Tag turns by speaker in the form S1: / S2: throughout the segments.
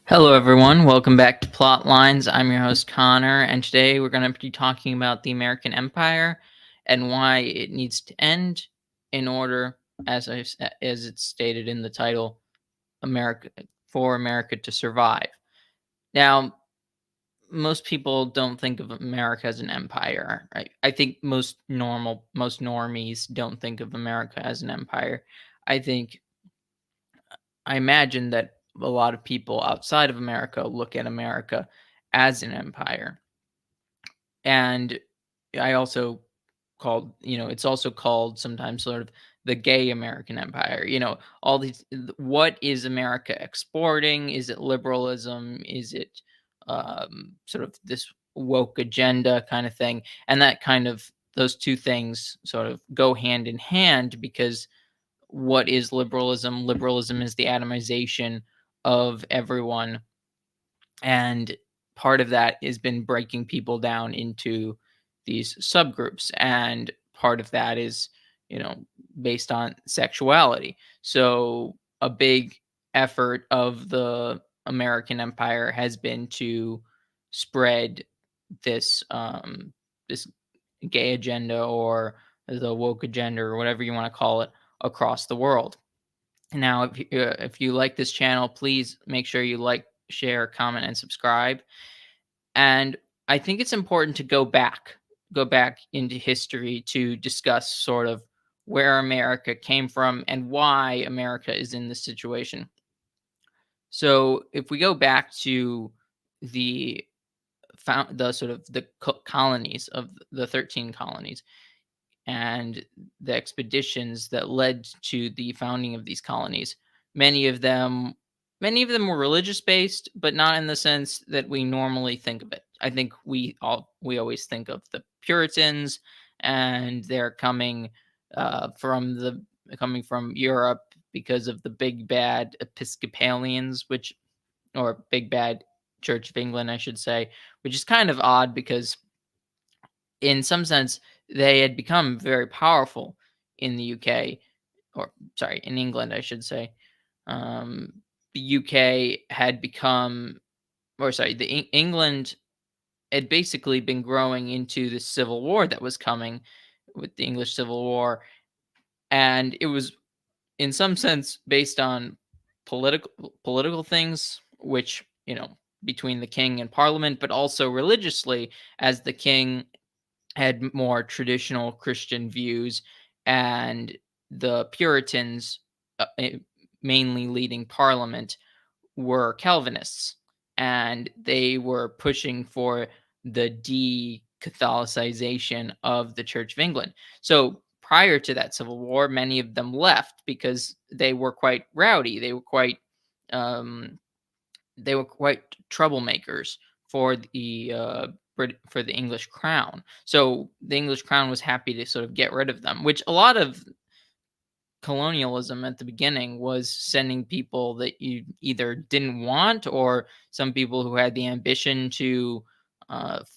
S1: Hello, everyone. Welcome back to Plot Lines. I'm your host, Connor, and today we're going to be talking about the American Empire and why it needs to end in order, as it's stated in the title, America for America to survive. Now, most people don't think of America as an empire. I think most normies don't think of America as an empire. I think I imagine that a lot of people outside of America look at America as an empire. And I also it's also called sometimes sort of the gay American empire. All these, what is America exporting? Is it liberalism? Is it sort of this woke agenda kind of thing? And that kind of, those two things sort of go hand in hand because what is liberalism? Liberalism is the atomization of everyone, and part of that has been breaking people down into these subgroups, and part of that is, you know, based on sexuality. So a big effort of the American empire has been to spread this gay agenda, or the woke agenda, or whatever you want to call it, across the world. Now, if you like this channel, please make sure you like, share, comment, and subscribe. And I think it's important to go back into history to discuss sort of where America came from and why America is in this situation. So, if we go back to the the sort of the colonies of the 13 colonies, and the expeditions that led to the founding of these colonies. Many of them many of them were religious based, but not in the sense that we normally think of it. I think we always think of the Puritans, and they're coming from Europe because of the big bad Episcopalians, which, or big bad Church of England, I should say, which is kind of odd because in some sense, they had become very powerful in the UK, or sorry, in England, I should say. Um, the UK had become, or sorry, England had basically been growing into the civil war that was coming with the English Civil War, and it was in some sense based on political things, which, between the king and parliament, but also religiously, as the king had more traditional Christian views, and the Puritans, mainly leading Parliament, were Calvinists, and they were pushing for the de-Catholicization of the Church of England. So prior to that Civil War, many of them left because they were quite rowdy. Um, they were quite troublemakers for for the English crown. So the English crown was happy to sort of get rid of them, which a lot of colonialism at the beginning was sending people that you either didn't want, or some people who had the ambition to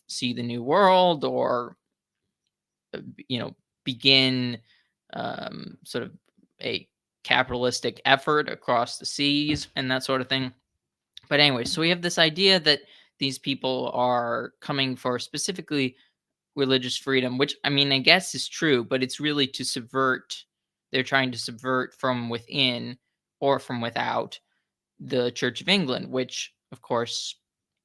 S1: see the new world, or you know begin sort of a capitalistic effort across the seas and that sort of thing. But anyway, so we have this idea that these people are coming for specifically religious freedom, which, I mean, I guess is true, but it's really to subvert. They're trying to subvert from within or from without the Church of England, which, of course,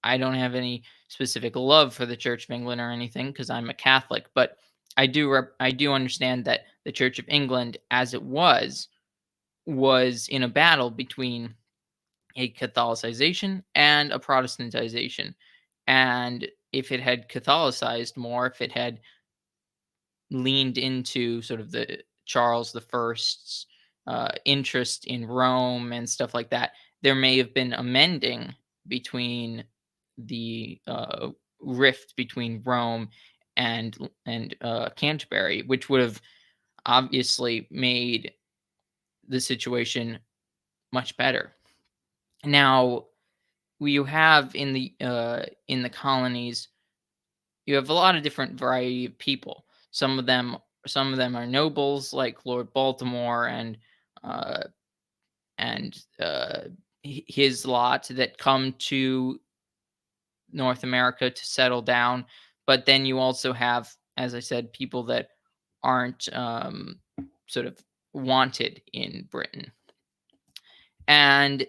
S1: I don't have any specific love for the Church of England or anything because I'm a Catholic, but I do understand that the Church of England, as it was in a battle between a Catholicization and a Protestantization. And if it had Catholicized more, if it had leaned into sort of the Charles the First's interest in Rome and stuff like that, there may have been a mending between the rift between Rome and Canterbury, which would have obviously made the situation much better. Now, you have in the colonies, you have a lot of different variety of people. Some of them are nobles like Lord Baltimore, uh, and his lot that come to North America to settle down. But then you also have, as I said, people that aren't sort of wanted in Britain. And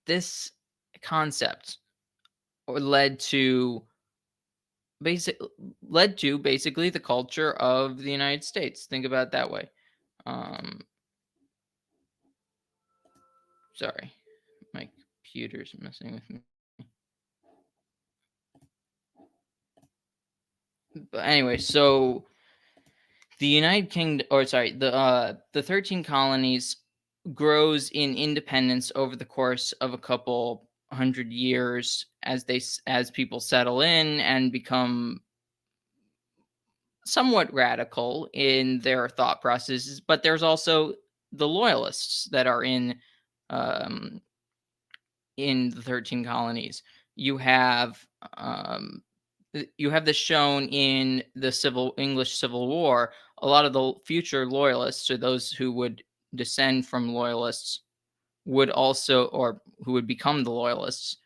S1: this concept led to basic led to basically the culture of the United States. Think about it that way. Um, Sorry, my computer's messing with me. But anyway, so the United Kingdom, or sorry, the 13 colonies grows in independence over the course of a couple hundred years as as people settle in and become somewhat radical in their thought processes. But there's also the loyalists that are um, in the 13 colonies. You have um, you have this shown in the civil English Civil War. A lot of the future loyalists, or those who would descend from loyalists, would also, or who would become the loyalists,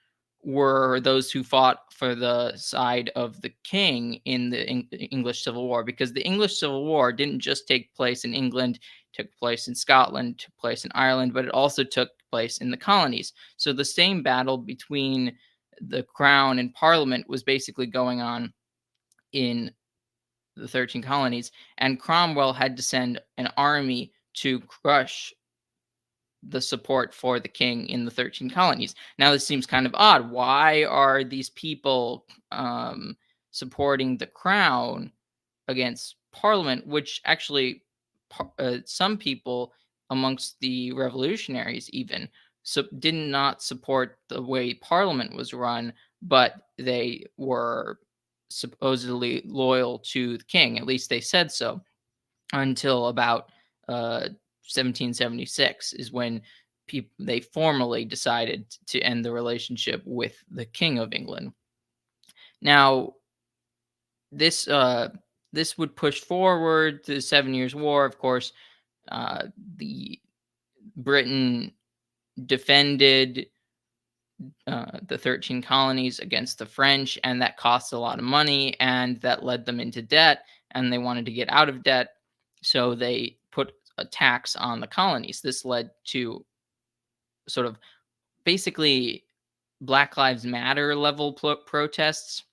S1: were those who fought for the side of the king in the English Civil War, because the English Civil War didn't just take place in England, it took place in Scotland, took place in Ireland, but it also took place in the colonies. So the same battle between the crown and parliament was basically going on in the 13 colonies, and Cromwell had to send an army to crush the support for the king in the 13 colonies. Now, this seems kind of odd. Why are these people supporting the crown against parliament, which actually some people amongst the revolutionaries even did not support the way parliament was run, but they were supposedly loyal to the king. At least they said so, until about 1776 is when they formally decided to end the relationship with the King of England. Now, this this would push forward to the Seven Years' War. Of course, the Britain defended the 13 colonies against the French, and that cost a lot of money, and that led them into debt, and they wanted to get out of debt, so they put a tax on the colonies. This led to sort of basically Black Lives Matter level protests.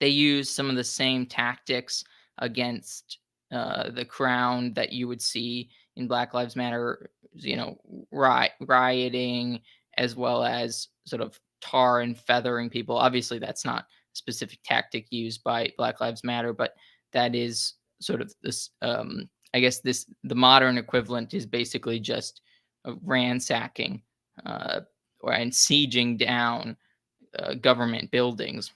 S1: They used some of the same tactics against the crown that you would see in Black Lives Matter, rioting, as well as sort of tar and feathering people. Obviously, that's not a specific tactic used by Black Lives Matter, but that is sort of this. I guess the modern equivalent is basically just ransacking and sieging down government buildings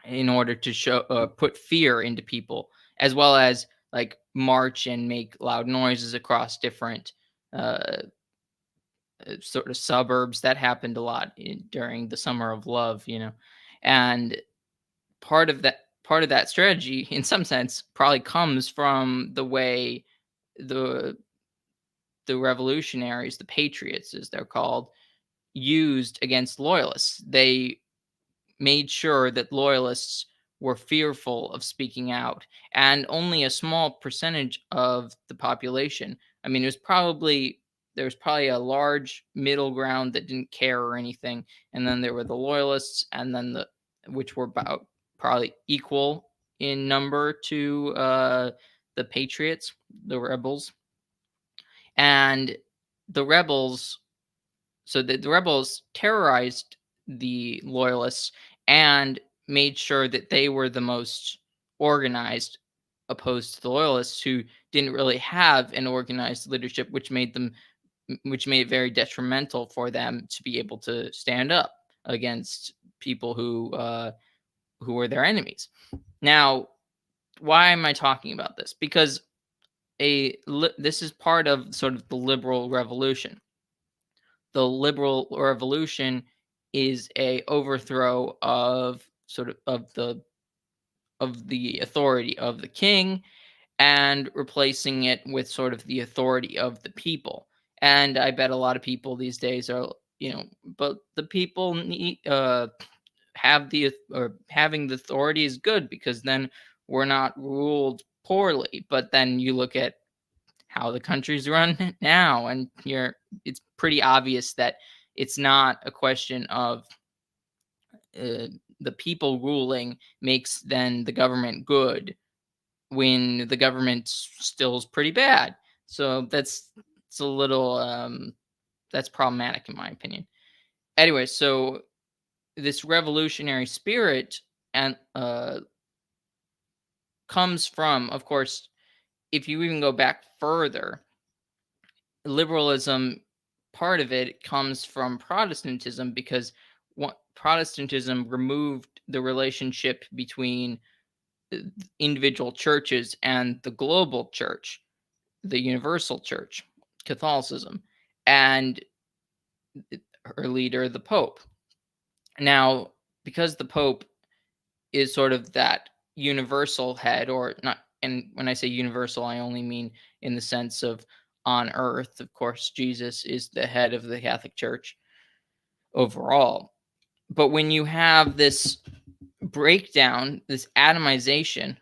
S1: in order to put fear into people, as well as like march and make loud noises across different uh, sort of suburbs. That happened a lot during the Summer of Love, and part of that strategy, in some sense, probably comes from the way the the revolutionaries, the patriots as they're called, used against loyalists. They made sure that loyalists were fearful of speaking out, and only a small percentage of the population. I mean, there was probably a large middle ground that didn't care or anything, and then there were the loyalists, and then which were about probably equal in number to the patriots, the rebels, and the rebels so the rebels terrorized the loyalists and made sure that they were the most organized, opposed to the loyalists, who didn't really have an organized leadership, which made it very detrimental for them to be able to stand up against people who were their enemies. Now, why am I talking about this? Because this is part of sort of the liberal revolution. The liberal revolution is a overthrow of the authority of the king, and replacing it with sort of the authority of the people. And I bet a lot of people these days are, but the people need have the or having the authority is good because then we're not ruled poorly. But then you look at how the country's run now, and it's pretty obvious that it's not a question of uh, the people ruling makes then the government good when the government still is pretty bad. So it's a little that's problematic in my opinion. Anyway, so this revolutionary spirit and comes from, of course, if you even go back further, liberalism, part of it comes from Protestantism because what Protestantism removed the relationship between uh, individual churches and the global church, the universal church, Catholicism, and her leader, the Pope. Now, because the Pope is sort of that universal head, or not, and when I say universal, I only mean in the sense of on earth. Of course, Jesus is the head of the Catholic Church overall. But when you have this breakdown, this atomization,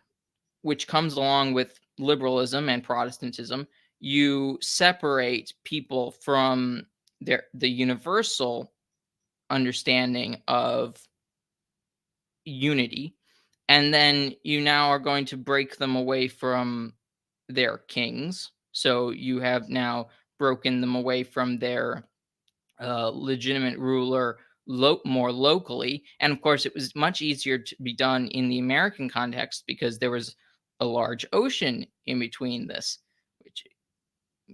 S1: which comes along with liberalism and Protestantism, you separate people from the universal understanding of unity, and then you now are going to break them away from their kings. So you have now broken them away from their legitimate ruler more locally. And of course, it was much easier to be done in the American context because there was a large ocean in between this,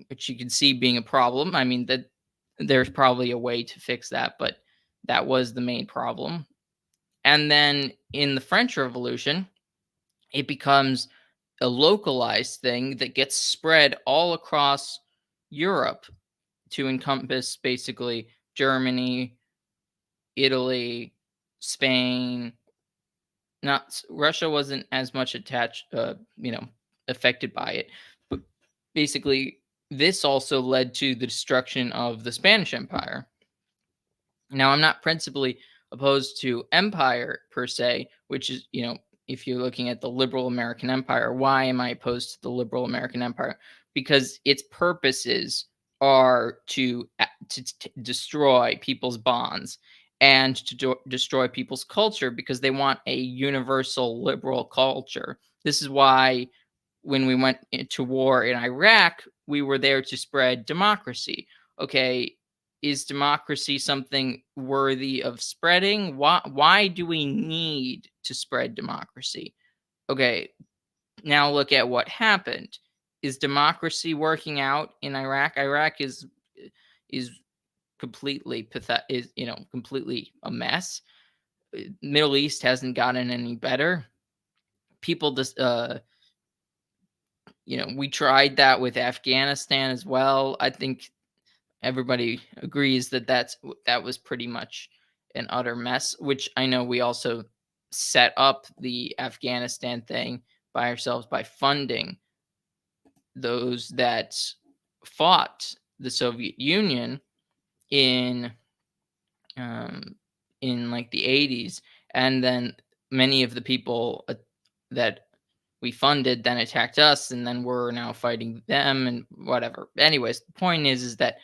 S1: which you can see being a problem. I mean, that there's probably a way to fix that, but that was the main problem. And then in the French Revolution, it becomes a localized thing that gets spread all across Europe to encompass basically Germany, Italy, Spain. Not Russia wasn't as much attached, affected by it, but basically this also led to the destruction of the Spanish Empire. Now, I'm not principally opposed to empire per se, which is, if you're looking at the liberal American empire, why am I opposed to the liberal American empire? Because its purposes are to destroy people's bonds and to destroy people's culture because they want a universal liberal culture. This is why when we went into war in Iraq, we were there to spread democracy. Okay, is democracy something worthy of spreading? Why do we need to spread democracy? Okay, now look at what happened. Is democracy working out in Iraq? Iraq is completely pathetic. Is completely a mess. Middle East hasn't gotten any better. People just we tried that with Afghanistan as well. I think everybody agrees that that was pretty much an utter mess, which I know we also set up the Afghanistan thing by ourselves by funding those that fought the Soviet Union in um, in like the 80s, and then many of the people that we funded then attacked us, and then we're now fighting them and whatever. Anyways, the point is that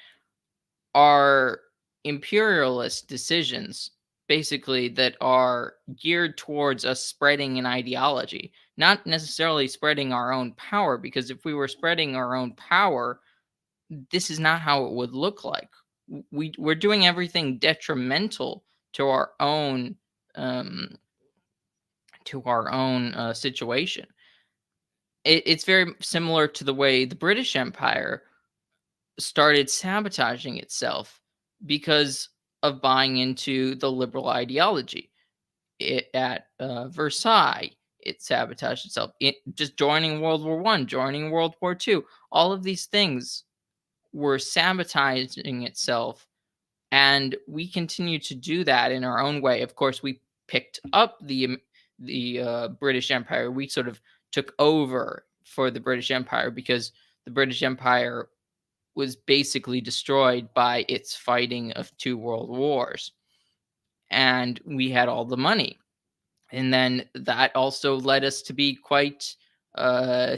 S1: are imperialist decisions basically that are geared towards us spreading an ideology, not necessarily spreading our own power, because if we were spreading our own power, this is not how it would look like. We're doing everything detrimental to our own um, situation. It's very similar to the way the British Empire started sabotaging itself because of buying into the liberal ideology. At Versailles, it sabotaged itself. Just joining World War One, joining World War Two, all of these things were sabotaging itself, and we continue to do that in our own way. Of course, we picked up the British Empire. We sort of took over for the British Empire because the British Empire was basically destroyed by its fighting of 2 world wars, and we had all the money. And then that also led us to be quite uh,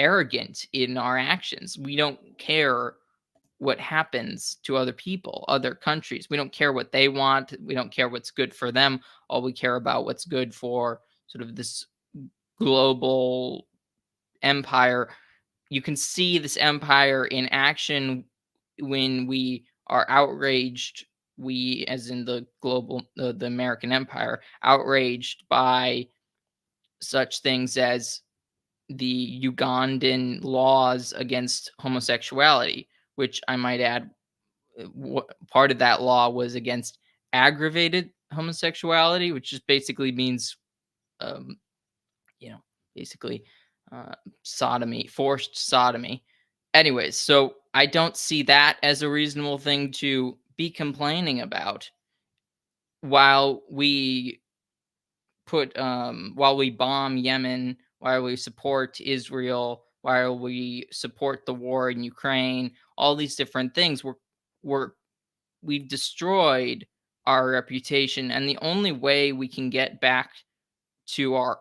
S1: arrogant in our actions. We don't care what happens to other people, other countries. We don't care what they want. We don't care what's good for them. All we care about what's good for sort of this global empire. You can see this empire in action when we are outraged. We, as in the global, the American empire, outraged by such things as the Ugandan laws against homosexuality, which I might add, part of that law was against aggravated homosexuality, which just basically means, um, you know, basically uh, sodomy, forced sodomy. Anyways, so I don't see that as a reasonable thing to be complaining about while we while we bomb Yemen, while we support Israel, while we support the war in Ukraine, all these different things. We're we've destroyed our reputation, and the only way we can get back to our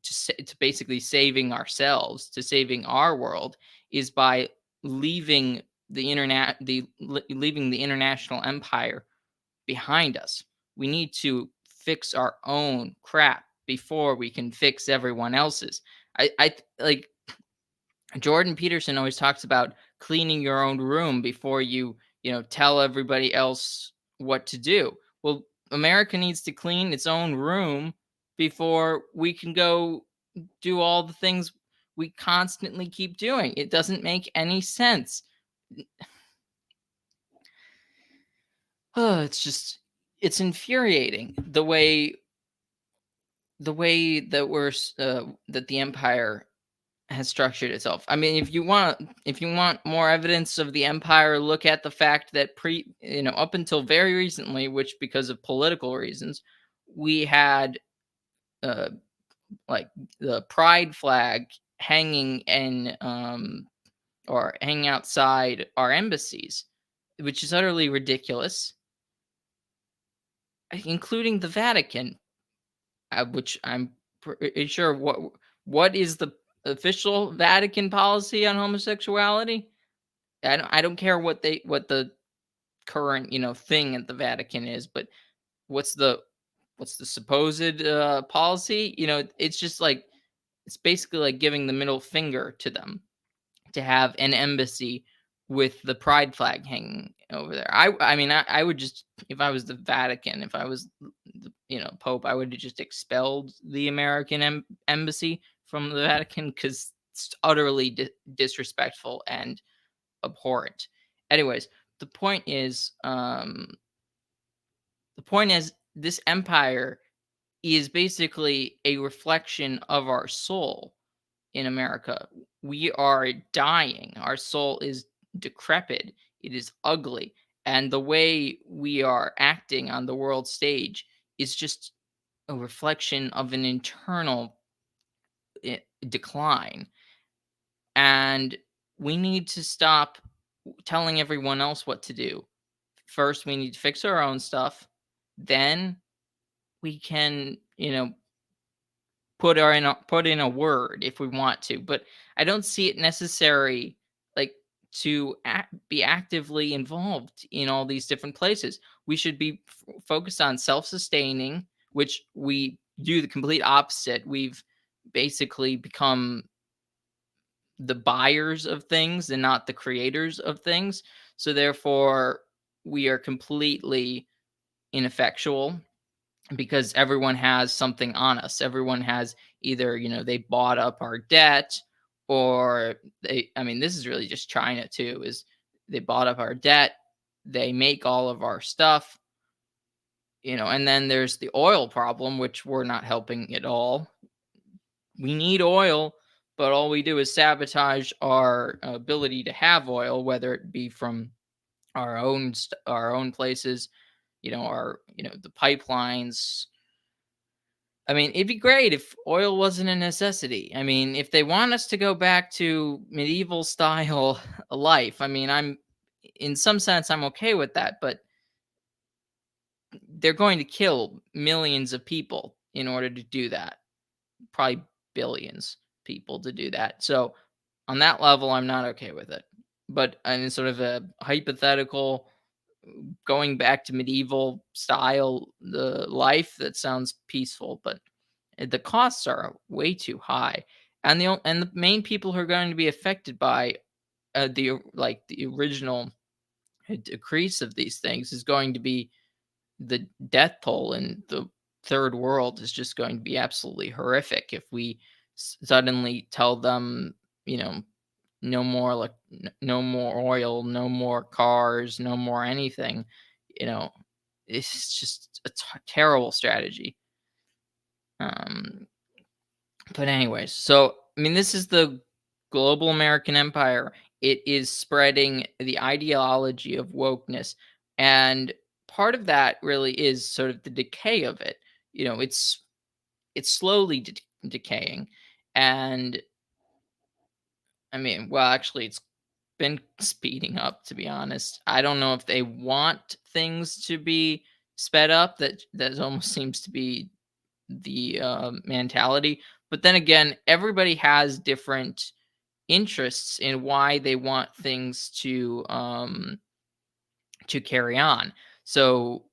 S1: to basically saving ourselves, to saving our world, is by leaving leaving the international empire behind us. We need to fix our own crap before we can fix everyone else's. I like Jordan Peterson always talks about cleaning your own room before you tell everybody else what to do. Well, America needs to clean its own room before we can go do all the things we constantly keep doing. It doesn't make any sense. It's infuriating the way that the empire has structured itself. I mean, if you want more evidence of the empire, look at the fact that up until very recently, which because of political reasons, we had uh like the pride flag hanging in or hanging outside our embassies, which is utterly ridiculous, including the Vatican, which I'm pretty sure what is the official Vatican policy on homosexuality? I don't care what the current thing at the Vatican is, but what's the what's the supposed policy? It's just like it's basically like giving the middle finger to them to have an embassy with the pride flag hanging over there. I mean I would just, if I was the Vatican, if I was the Pope, I would have just expelled the American embassy from the Vatican because it's utterly disrespectful and abhorrent. Anyways, the point is, this empire is basically a reflection of our soul in America. We are dying. Our soul is decrepit. It is ugly. And the way we are acting on the world stage is just a reflection of an internal decline. And we need to stop telling everyone else what to do. First, we need to fix our own stuff. Then we can, put in a word if we want to, but I don't see it necessary, like, to be actively involved in all these different places. We should be focused on self-sustaining, which we do the complete opposite. We've basically become the buyers of things and not the creators of things. So therefore, we are completely ineffectual because everyone has something on us. Everyone has either, they bought up our debt, or I mean, this is really just China too, is they bought up our debt, they make all of our stuff, and then there's the oil problem, which we're not helping at all. We need oil, but all we do is sabotage our ability to have oil, whether it be from our own places, our the pipelines, I mean, it'd be great if oil wasn't a necessity. I mean, if they want us to go back to medieval style life, I mean, in some sense, I'm okay with that, but they're going to kill millions of people in order to do that. Probably billions people to do that. So on that level, I'm not okay with it. But in sort of a hypothetical going back to medieval style the life, that sounds peaceful, but the costs are way too high. And the main people who are going to be affected by the original decrease of these things is going to be the death toll in the third world is just going to be absolutely horrific if we suddenly tell them, you know, no more like no more oil, no more cars, no more anything. You know, it's just a terrible strategy. Um, but anyways, so I mean, this is the global American empire. It is spreading the ideology of wokeness, and part of that really is sort of the decay of it. You know, it's slowly decaying, and I mean, well, actually, it's been speeding up, to be honest. I don't know if they want things to be sped up. That almost seems to be the mentality. But then again, everybody has different interests in why they want things to carry on. So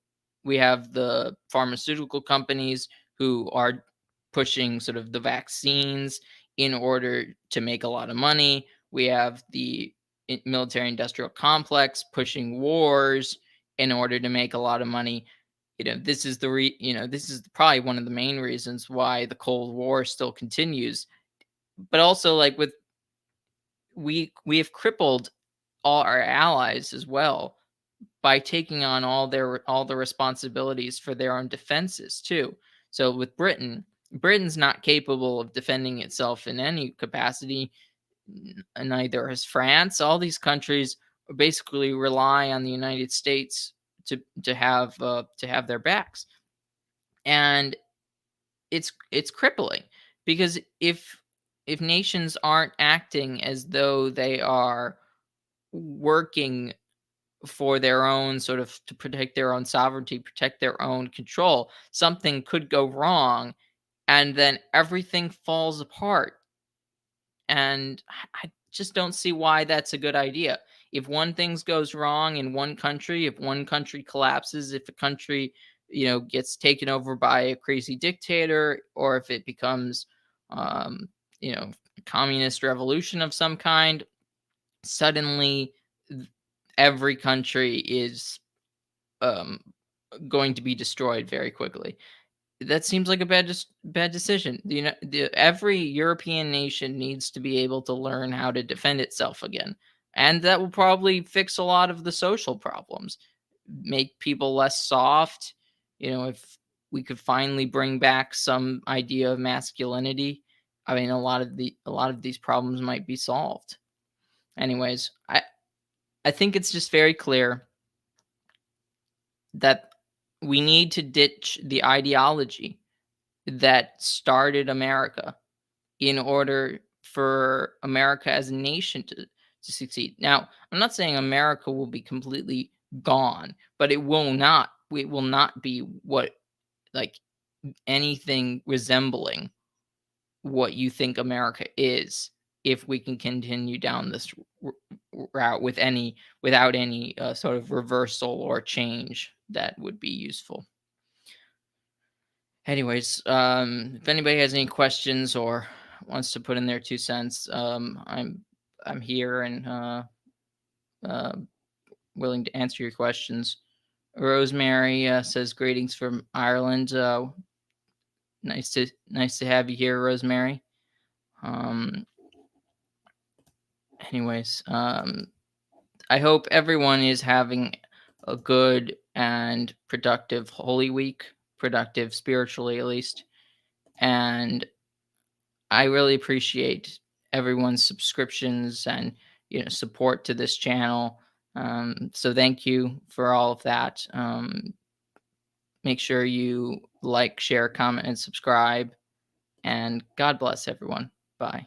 S1: we have the pharmaceutical companies who are pushing sort of the vaccines in order to make a lot of money. We have the military industrial complex pushing wars in order to make a lot of money. You know, this is probably one of the main reasons why the Cold War still continues. But also, like, with we have crippled all our allies as well by taking on all the responsibilities for their own defenses too. So with Britain's not capable of defending itself in any capacity. Neither is France. All these countries basically rely on the United States to have their backs, and it's crippling because if nations aren't acting as though they are working for their own sort of to protect their own sovereignty, protect their own control, something could go wrong and then everything falls apart. And I just don't see why that's a good idea. If one thing goes wrong in one country, if one country collapses, if a country, you know, gets taken over by a crazy dictator, or if it becomes, um, you know, a communist revolution of some kind, suddenly every country is um, going to be destroyed very quickly. That seems like a bad decision. Every European nation needs to be able to learn how to defend itself again, and that will probably fix a lot of the social problems, make people less soft. You know, if we could finally bring back some idea of masculinity, I mean, a lot of these problems might be solved. Anyways, I think it's just very clear that we need to ditch the ideology that started America in order for America as a nation to succeed. Now, I'm not saying America will be completely gone, but it will not be what like anything resembling what you think America is if we can continue down this route without any sort of reversal or change that would be useful. Anyways, if anybody has any questions or wants to put in their 2 cents, I'm here and uh, willing to answer your questions. Rosemary says greetings from Ireland. Nice to have you here, Rosemary. Um, anyways, I hope everyone is having a good and productive Holy Week, productive spiritually at least, and I really appreciate everyone's subscriptions and support to this channel. So thank you for all of that. Make sure you like, share, comment, and subscribe. And God bless everyone. Bye.